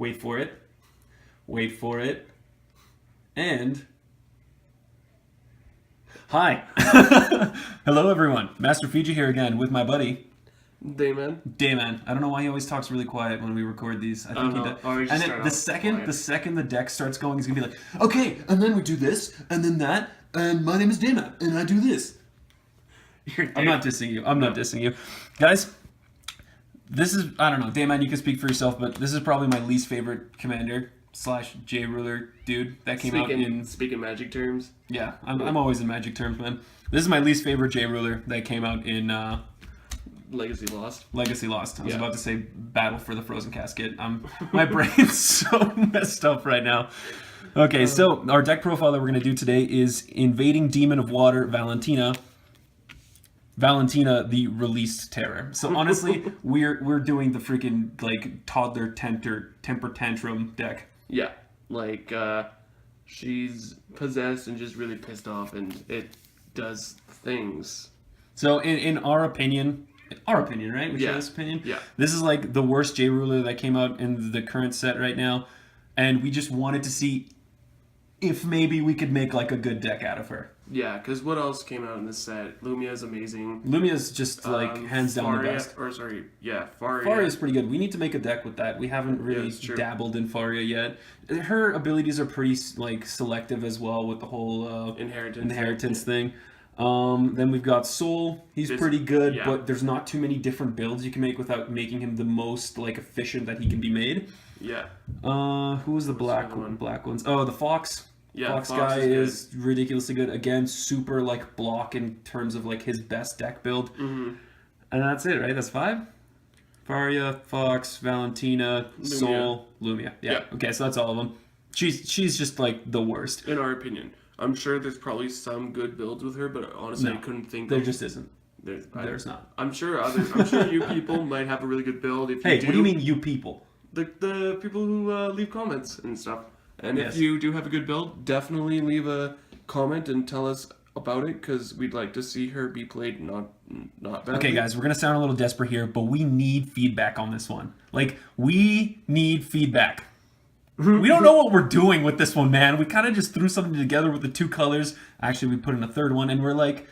Wait for it. Wait for it. And... Hi. Hello, everyone. Masterfeja here again with my buddy... Dayman. I don't know why he always talks really quiet when we record these. I think he does. And then the second the deck starts going, he's gonna be like, okay, and then we do this, and then that, and my name is Dayman, and I do this. I'm not dissing you. I'm not dissing you. Guys, this is, I don't know, Dayman, you can speak for yourself, but this is probably my least favorite commander / J ruler dude that came out in... Speaking Magic terms. Yeah, I'm always in Magic terms, man. This is my least favorite J ruler that came out in... Legacy Lost. I was about to say Battle for the Frozen Casket. My brain's so messed up right now. Okay, so our deck profile that we're going to do today is Invading Demon of Water, Valentina. Valentina, the released terror. So honestly, we're doing the freaking like toddler temper tantrum deck. Yeah, like she's possessed and just really pissed off, and it does things. So in our opinion, right? We share this opinion. Yeah. This is like the worst J ruler that came out in the current set right now, and we just wanted to see if maybe we could make like a good deck out of her. Yeah, because what else came out in this set? Lumia is amazing. Lumia's just like hands down the best. Faria. Faria is pretty good. We need to make a deck with that. We haven't really dabbled in Faria yet. Her abilities are pretty like selective as well with the whole inheritance thing. Then we've got Soul. He's pretty good, but there's not too many different builds you can make without making him the most like efficient that he can be made. Yeah. Who was the black ones? Oh, the Fox. Yeah, Fox guy is ridiculously good. Again, super like block in terms of like his best deck build. Mm-hmm. And that's it, right? That's 5? Faria, Fox, Valentina, Soul, Lumia. Yeah. Okay, so that's all of them. She's just like the worst. In our opinion. I'm sure there's probably some good builds with her, but honestly, I couldn't think. There just isn't. There's not. I'm sure you people might have a really good build. If what do you mean, you people? The people who leave comments and stuff. And if you do have a good build, definitely leave a comment and tell us about it, because we'd like to see her be played not badly. Okay, guys, we're gonna sound a little desperate here, but we need feedback on this one. Like, we need feedback. We don't know what we're doing with this one, man. We kind of just threw something together with the 2 colors. Actually, we put in a 3rd one, and we're like,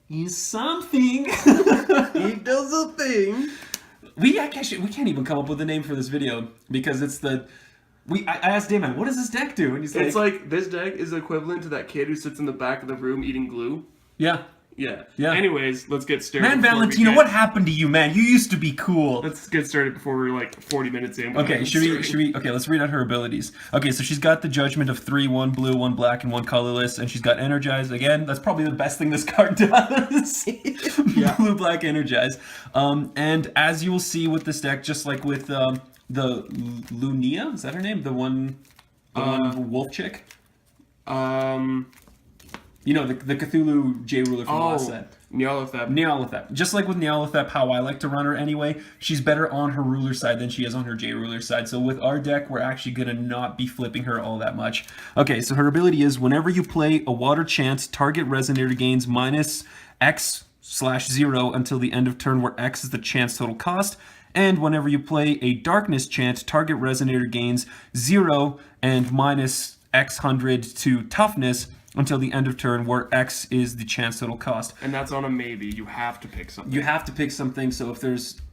he's something. He does a thing. We can't even come up with a name for this video, because it's the... I asked Dayman, what does this deck do? And he's like... It's like, this deck is equivalent to that kid who sits in the back of the room eating glue. Yeah. Yeah. Anyways, let's get started. Man, Valentina, what happened to you, man? You used to be cool. Let's get started before we're like 40 minutes in. Okay, should we? Okay, let's read out her abilities. Okay, so she's got the Judgment of 3, 1 blue, 1 black, and 1 colorless, and she's got Energize. Again, that's probably the best thing this card does. Blue, black, Energize. And as you will see with this deck, just like with the Lunia, is that her name? The one wolf chick. You know, the Cthulhu J ruler from the last set. Nyarlathotep. Just like with Nyarlathotep, how I like to run her anyway, she's better on her ruler side than she is on her J ruler side. So with our deck, we're actually going to not be flipping her all that much. Okay, so her ability is whenever you play a water chant, target resonator gains -X/0 until the end of turn, where X is the chant's total cost. And whenever you play a darkness chant, target resonator gains 0 and -X100 to toughness until the end of turn, where X is the chance total cost. And that's on a maybe. You have to pick something. You have to pick something. So if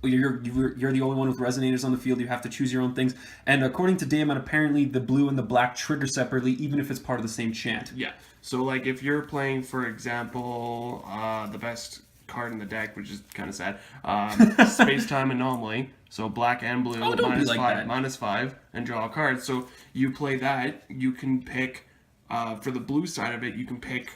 you're the only one with resonators on the field, you have to choose your own things. And according to Daemon, apparently the blue and the black trigger separately, even if it's part of the same chant. Yeah. So like if you're playing, for example, the best card in the deck, which is kind of sad, Space-Time Anomaly. So black and blue, -5, and draw a card. So you play that, you can pick. For the blue side of it, you can pick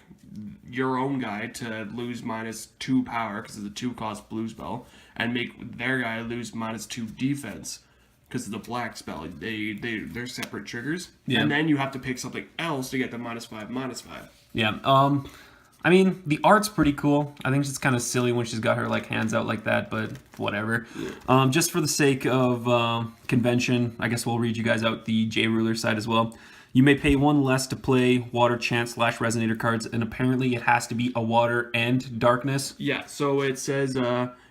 your own guy to lose -2 power because of the 2-cost blue spell, and make their guy lose -2 defense because of the black spell. They're separate triggers, and then you have to pick something else to get the -5/-5. Yeah. I mean, the art's pretty cool. I think it's kind of silly when she's got her like hands out like that, but whatever. Yeah. Just for the sake of convention, I guess we'll read you guys out the J ruler side as well. You may pay 1 less to play water chant / resonator cards, and apparently it has to be a water and darkness. Yeah, so it says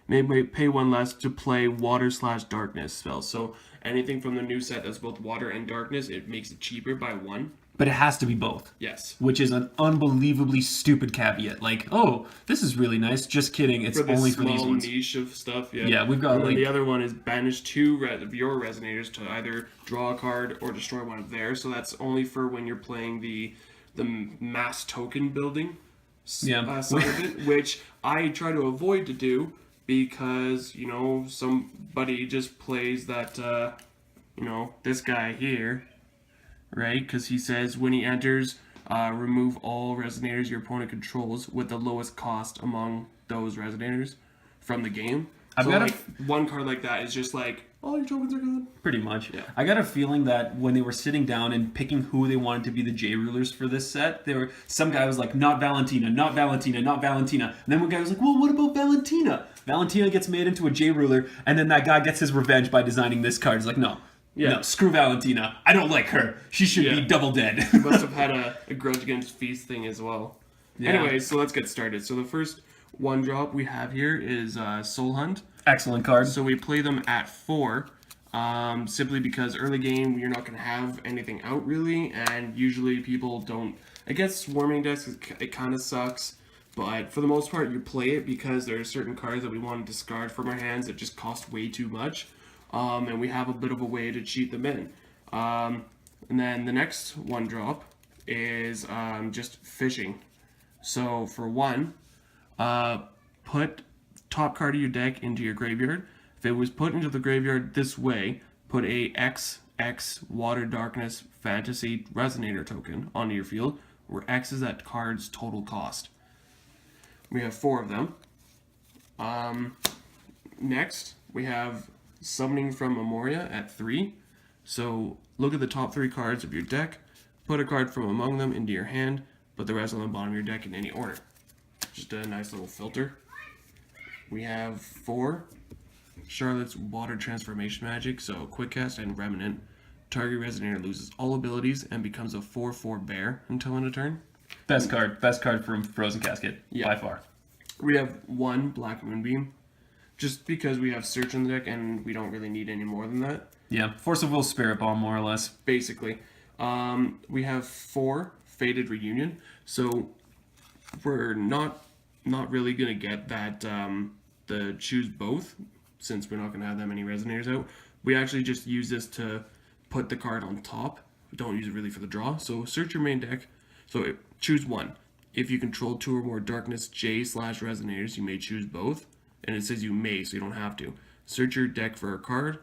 may pay 1 less to play water/darkness spells. So anything from the new set that's both water and darkness, it makes it cheaper by 1. But it has to be both. Yes. Which is an unbelievably stupid caveat. Like, oh, this is really nice. Just kidding. It's only for these ones. Niche of stuff. Yeah. Yeah, we've got the other one is banish 2 of your Resonators to either draw a card or destroy one of theirs. So that's only for when you're playing the mass token building side of it, which I try to avoid to do because, you know, somebody just plays that, you know, this guy here. Right, because he says when he enters, remove all Resonators your opponent controls with the lowest cost among those Resonators from the game. One card like that is just like, all your tokens are gone. Pretty much. Yeah. I got a feeling that when they were sitting down and picking who they wanted to be the J-rulers for this set, some guy was like, not Valentina, not Valentina, not Valentina. And then one guy was like, well, what about Valentina? Valentina gets made into a J-ruler, and then that guy gets his revenge by designing this card. He's like, no. Yeah. No, screw Valentina. I don't like her. She should be double dead. He must have had a grudge against Feast thing as well. Yeah. Anyway, so let's get started. So the first 1-drop we have here is Soulhunt. Excellent card. So we play them at 4, simply because early game you're not going to have anything out really, and usually people don't. Against swarming decks, it kind of sucks. But for the most part, you play it because there are certain cards that we want to discard from our hands that just cost way too much. And we have a bit of a way to cheat them in. And then the next 1-drop is just fishing. So for 1, put top card of your deck into your graveyard. If it was put into the graveyard this way, put a XX Water Darkness Fantasy Resonator token onto your field, where X is that card's total cost. We have 4 of them. Next, we have Summoning from Memoria at 3. So look at the top 3 cards of your deck, put a card from among them into your hand, put the rest on the bottom of your deck in any order. Just a nice little filter. We have 4 Charlotte's Water Transformation Magic, so Quick Cast and Remnant. Target Resonator loses all abilities and becomes a 4/4 bear until end of turn. Best card from Frozen Casket, by far. We have 1 Black Moonbeam. Just because we have Search in the deck and we don't really need any more than that. Yeah, Force of Will, Spirit Bomb, more or less. Basically. We have 4 Faded Reunion. So we're not really going to get that the choose both, since we're not going to have that many Resonators out. We actually just use this to put the card on top. We don't use it really for the draw. So search your main deck. So choose 1. If you control 2 or more Darkness J/Resonators, you may choose both. And it says you may, so you don't have to. Search your deck for a card,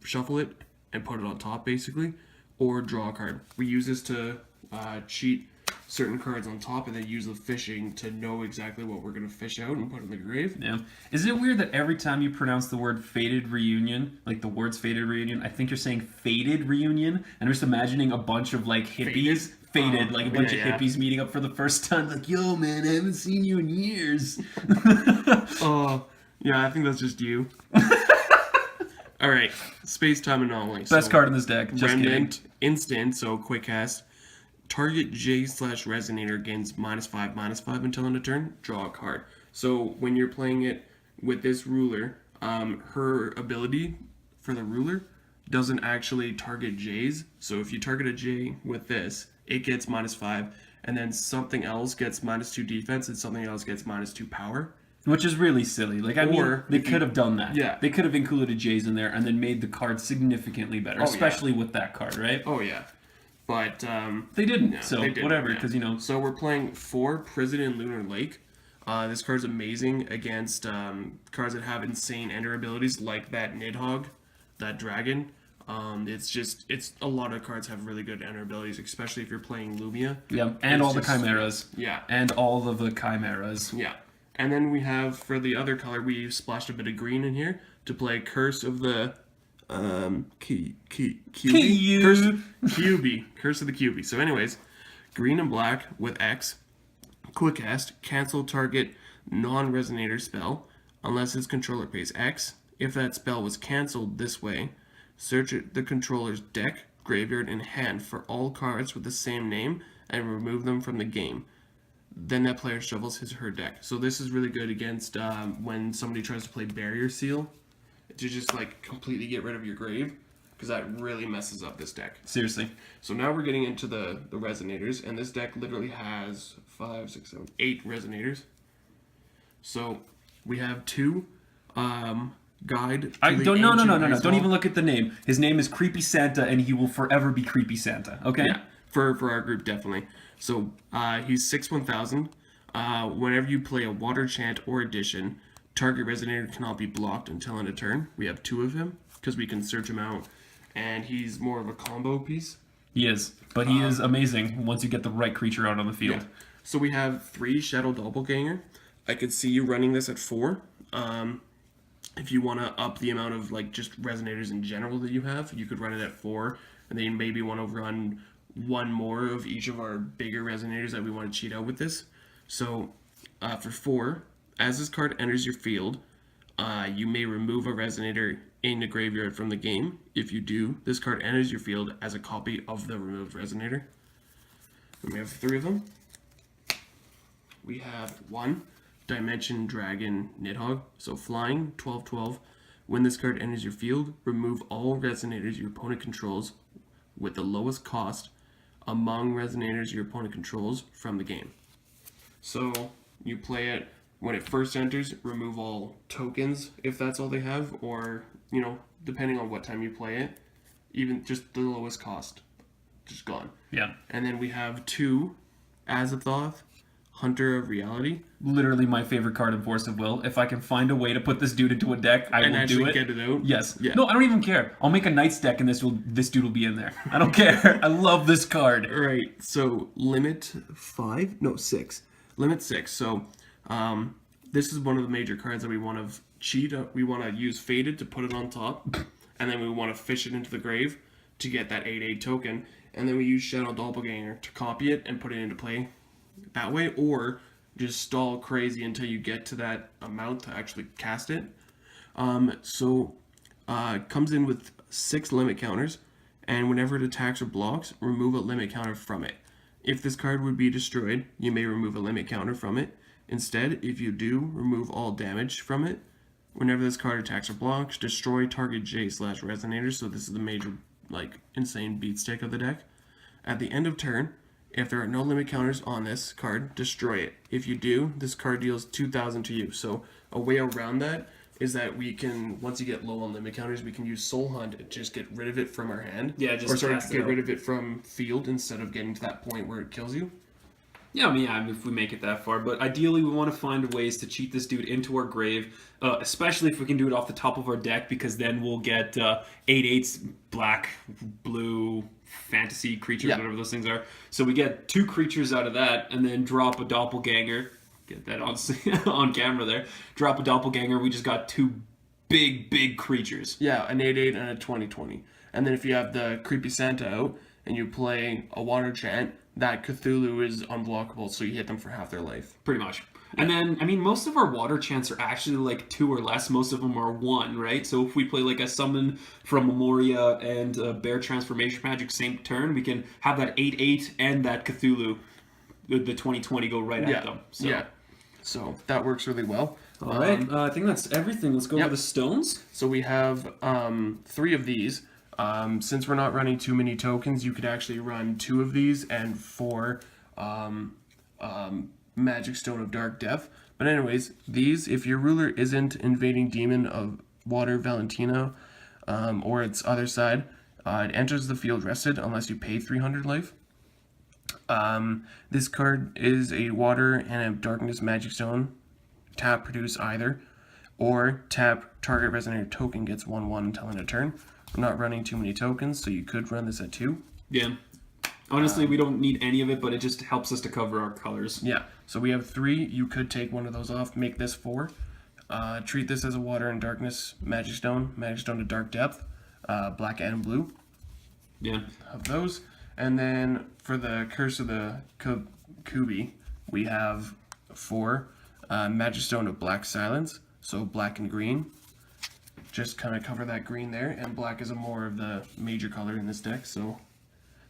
shuffle it, and put it on top, basically. Or draw a card. We use this to cheat certain cards on top, and then use the fishing to know exactly what we're going to fish out and put in the grave. Yeah. Is it weird that every time you pronounce the word Faded Reunion, like the words Faded Reunion, I think you're saying Faded Reunion? And I'm just imagining a bunch of, like, hippies... Faded, like a bunch of hippies meeting up for the first time, like, yo, man, I haven't seen you in years. Oh, yeah, I think that's just you. All right, Space Time Anomaly. Best card in this deck, just Remnant, kidding. Instant, so quick cast. Target J/Resonator gains -5/-5 until end of turn, draw a card. So when you're playing it with this ruler, her ability for the ruler doesn't actually target J's. So if you target a J with this, it gets -5, and then something else gets -2 defense, and something else gets -2 power. Which is really silly. Like, I mean, they could have done that. Yeah. They could have included J's in there and then made the card significantly better, especially with that card, right? Oh, yeah. But they didn't, so whatever, because, you know. So we're playing 4 Prison in Lunar Lake. This card's amazing against cards that have insane ender abilities, like that Nidhogg, that dragon. It's a lot of cards have really good enter abilities, especially if you're playing Lumia. Yeah, and all the chimeras. Yeah. And all of the chimeras. Yeah. And then we have, for the other color, we splashed a bit of green in here to play Curse of the QB. Curse of the QB. So anyways, green and black with X. Quick cast, cancel target non-resonator spell unless its controller pays X. If that spell was canceled this way, search the controller's deck, graveyard, and hand for all cards with the same name and remove them from the game. then that player shuffles his or her deck. So this is really good against when somebody tries to play Barrier Seal, to just like completely get rid of your grave, because that really messes up this deck. Seriously. So now we're getting into the Resonators, and this deck literally has 5, 6, 7, 8 Resonators. So we have 2 guide. No. Don't even look at the name. His name is Creepy Santa, and he will forever be Creepy Santa. Okay. Yeah, for our group, definitely. So he's 6/1000. Whenever you play a Water Chant or Addition, target Resonator cannot be blocked until end of turn. We have 2 of him because we can search him out, and he's more of a combo piece. He is, but he is amazing once you get the right creature out on the field. Yeah. So we have 3 Shadow Doppelganger. I could see you running this at 4. If you want to up the amount of like just Resonators in general that you have, you could run it at 4, and then you maybe want to run 1 more of each of our bigger Resonators that we want to cheat out with this. So for 4, as this card enters your field, you may remove a Resonator in the graveyard from the game. If you do, this card enters your field as a copy of the removed Resonator. And we have 3 of them. We have 1 Dimension Dragon Nidhogg. So flying, 12/12. When this card enters your field, remove all Resonators your opponent controls with the lowest cost among Resonators your opponent controls from the game. So you play it when it first enters, remove all tokens if that's all they have, or depending on what time you play it, even just the lowest cost, just gone. Yeah. And then we have 2 Azathoth, Hunter of Reality. Literally my favorite card in Force of Will. If I can find a way to put this dude into a deck, I will do it. Get it out. Yes. Yeah. No, I don't even care. I'll make a Knights deck and this dude will be in there. I don't care. I love this card. Right. So limit 5? No, 6. Limit 6. So this is one of the major cards that we want to cheat. We want to use Faded to put it on top, and then we want to fish it into the grave to get that 8/8 token, and then we use Shadow Doppelganger to copy it and put it into play that way, or just stall crazy until you get to that amount to actually cast it. It comes in with 6 limit counters, and whenever it attacks or blocks, remove a limit counter from it. If this card would be destroyed, you may remove a limit counter from it. Instead, if you do, remove all damage from it. Whenever this card attacks or blocks, destroy target J/Resonator. So this is the major, insane beat stick of the deck. At the end of turn, if there are no limit counters on this card, destroy it. If you do, this card deals 2,000 to you. So a way around that is that we can, once you get low on limit counters, we can use Soulhunt and just get rid of it from our hand. Yeah, just get rid of it from field instead of getting to that point where it kills you. Yeah, I mean, if we make it that far. But ideally, we want to find ways to cheat this dude into our grave, especially if we can do it off the top of our deck, because then we'll get 8/8s, black, blue, fantasy creatures, whatever those things are. So we get 2 creatures out of that, and then drop a Doppelganger. Get that on camera there. Drop a Doppelganger. We just got 2 big creatures. Yeah, an 8/8 and a 20/20. And then if you have the Creepy Santa out, and you play a Water Chant, that Cthulhu is unblockable, so you hit them for half their life. Pretty much. And then, I mean, most of our Water Chants are actually 2 or less. Most of them are 1, right? So if we play a Summon from Memoria and Bear Transformation Magic same turn, we can have that 8/8 and that Cthulhu, the 20/20 go right at them. So. Yeah. So that works really well. All right. I think that's everything. Let's go over the stones. So we have 3 of these. Since we're not running too many tokens, you could actually run 2 of these and 4 Magic Stone of Dark Depth. But anyways, these, if your ruler isn't Invading Demon of Water Valentina or its other side, it enters the field rested unless you pay 300 life. This card is a Water and a Darkness Magic Stone. Tap, produce either. Or tap, target Resonator token gets 1/1 until end of turn. We're not running too many tokens, so you could run this at 2. Yeah. Honestly, we don't need any of it, but it just helps us to cover our colors. Yeah. So we have 3. You could take one of those off, make this 4. Treat this as a Water and Darkness Magic Stone to Dark Depth, black and blue. Yeah. Of those. And then for the Curse of the Kubi, we have 4 Magic Stone of Black Silence, so black and green. Just kind of cover that green there, and black is more of the major color in this deck, so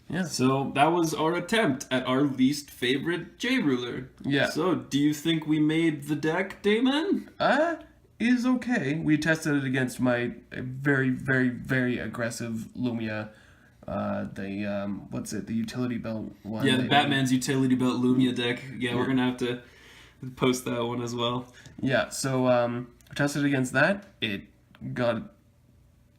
Yeah. So that was our attempt at our least favorite J-Ruler. Yeah. So do you think we made the deck, Damon? Is okay. We tested it against my very, very, very aggressive Lumia. The utility belt one. Yeah, the Batman's utility belt Lumia deck. Yeah, we're gonna have to post that one as well. Yeah, so I tested against that. It got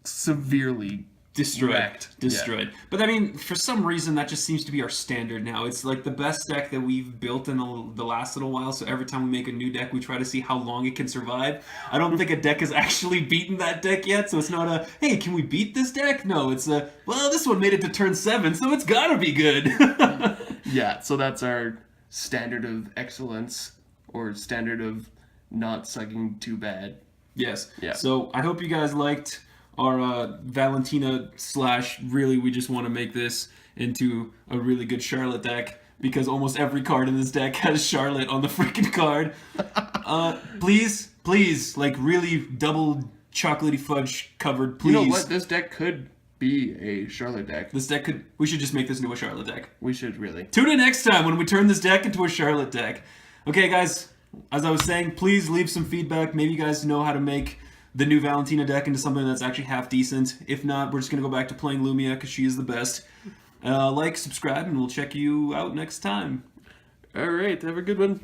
severely destroyed. Yeah. But I mean, for some reason, that just seems to be our standard now. It's like the best deck that we've built in the last little while, so every time we make a new deck, we try to see how long it can survive. I don't think a deck has actually beaten that deck yet, so it's not a, hey, can we beat this deck? No, it's a, well, this one made it to turn 7, so it's gotta be good. Yeah, so that's our standard of excellence, or standard of not sucking too bad. Yes. Yeah. So I hope you guys liked our Valentina / really we just want to make this into a really good Charlotte deck because almost every card in this deck has Charlotte on the freaking card. Please, like really double chocolatey fudge covered, please. You know what? This deck could be a Charlotte deck. We should just make this into a Charlotte deck. We should really. Tune in next time when we turn this deck into a Charlotte deck. Okay, guys, as I was saying, please leave some feedback. Maybe you guys know how to make the new Valentina deck into something that's actually half decent. If not, we're just going to go back to playing Lumia because she is the best. Like, subscribe, and we'll check you out next time. All right, have a good one.